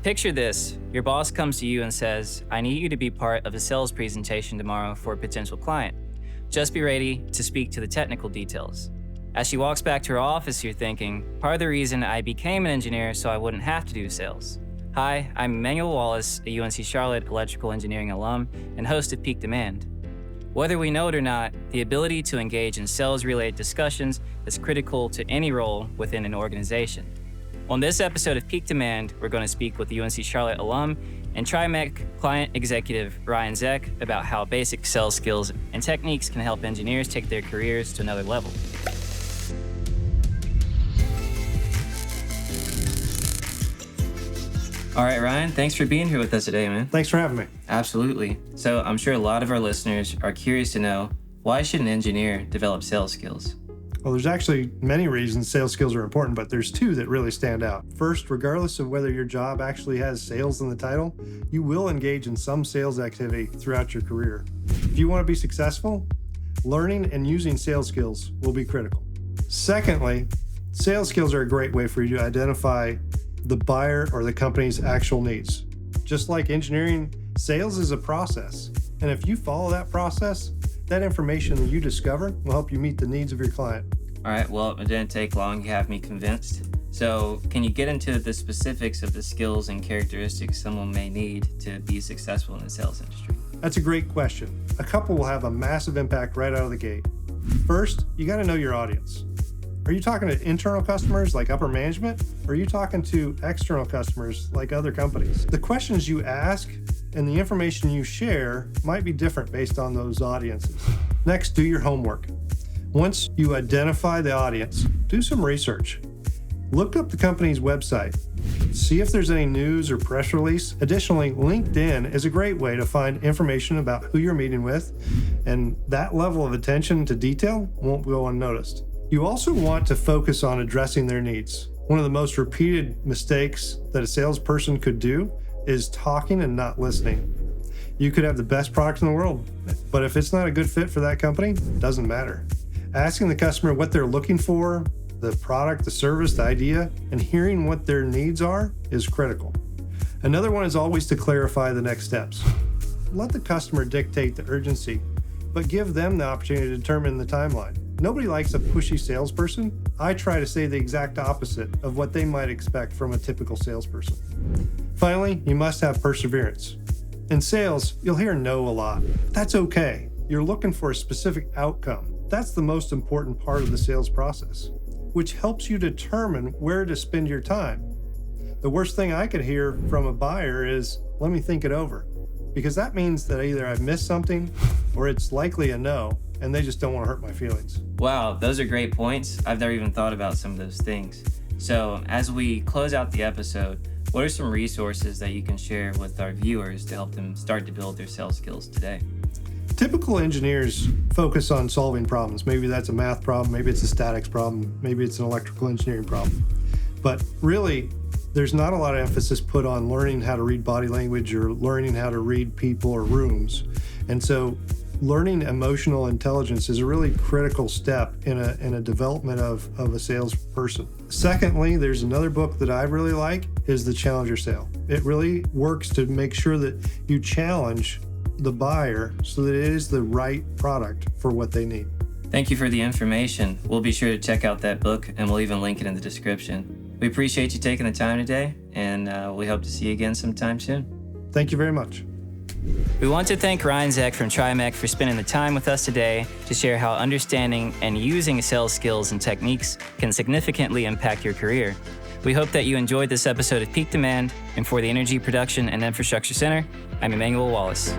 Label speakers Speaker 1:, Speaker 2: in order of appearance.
Speaker 1: Picture this. Your boss comes to you and says, I need you to be part of a sales presentation tomorrow for a potential client. Just be ready to speak to the technical details. As she walks back to her office, you're thinking, part of the reason I became an engineer so I wouldn't have to do sales. Hi, I'm Emmanuel Wallace, a UNC Charlotte electrical engineering alum and host of Peak Demand. Whether we know it or not, the ability to engage in sales-related discussions is critical to any role within an organization. On this episode of Peak Demand, we're going to speak with UNC Charlotte alum and TriMech client executive Ryan Zeck about how basic sales skills and techniques can help engineers take their careers to another level. All right, Ryan, thanks for being here with us today, man.
Speaker 2: Thanks for having me.
Speaker 1: Absolutely. So I'm sure a lot of our listeners are curious to know, why should an engineer develop sales skills?
Speaker 2: Well, there's actually many reasons sales skills are important, but there's two that really stand out. First, regardless of whether your job actually has sales in the title, you will engage in some sales activity throughout your career. If you want to be successful, learning and using sales skills will be critical. Secondly, sales skills are a great way for you to identify the buyer or the company's actual needs. Just like engineering, sales is a process. And if you follow that process, that information that you discover will help you meet the needs of your client.
Speaker 1: All right, well, it didn't take long. You have me convinced. So can you get into the specifics of the skills and characteristics someone may need to be successful in the sales industry?
Speaker 2: That's a great question. A couple will have a massive impact right out of the gate. First, you got to know your audience. Are you talking to internal customers like upper management? Or are you talking to external customers like other companies? The questions you ask and the information you share might be different based on those audiences. Next, do your homework. Once you identify the audience, do some research. Look up the company's website. See if there's any news or press release. Additionally, LinkedIn is a great way to find information about who you're meeting with, and that level of attention to detail won't go unnoticed. You also want to focus on addressing their needs. One of the most repeated mistakes that a salesperson could do is talking and not listening. You could have the best product in the world, but if it's not a good fit for that company, it doesn't matter. Asking the customer what they're looking for, the product, the service, the idea, and hearing what their needs are is critical. Another one is always to clarify the next steps. Let the customer dictate the urgency, but give them the opportunity to determine the timeline. Nobody likes a pushy salesperson. I try to say the exact opposite of what they might expect from a typical salesperson. Finally, you must have perseverance. In sales, you'll hear no a lot. That's okay. You're looking for a specific outcome. That's the most important part of the sales process, which helps you determine where to spend your time. The worst thing I could hear from a buyer is, let me think it over, because that means that either I've missed something or it's likely a no, and they just don't want to hurt my feelings.
Speaker 1: Wow, those are great points. I've never even thought about some of those things. So as we close out the episode, what are some resources that you can share with our viewers to help them start to build their sales skills today?
Speaker 2: Typical engineers focus on solving problems. Maybe that's a math problem, maybe it's a statics problem, maybe it's an electrical engineering problem. But really, there's not a lot of emphasis put on learning how to read body language or learning how to read people or rooms. And so learning emotional intelligence is a really critical step in a development of a salesperson. Secondly, there's another book that I really like, is The Challenger Sale. It really works to make sure that you challenge the buyer so that it is the right product for what they need.
Speaker 1: Thank you for the information. We'll be sure to check out that book, and we'll even link it in the description. We appreciate you taking the time today, and we hope to see you again sometime soon.
Speaker 2: Thank you very much.
Speaker 1: We want to thank Ryan Zeck from TriMech for spending the time with us today to share how understanding and using sales skills and techniques can significantly impact your career. We hope that you enjoyed this episode of Peak Demand, and for the Energy Production and Infrastructure Center, I'm Emmanuel Wallace.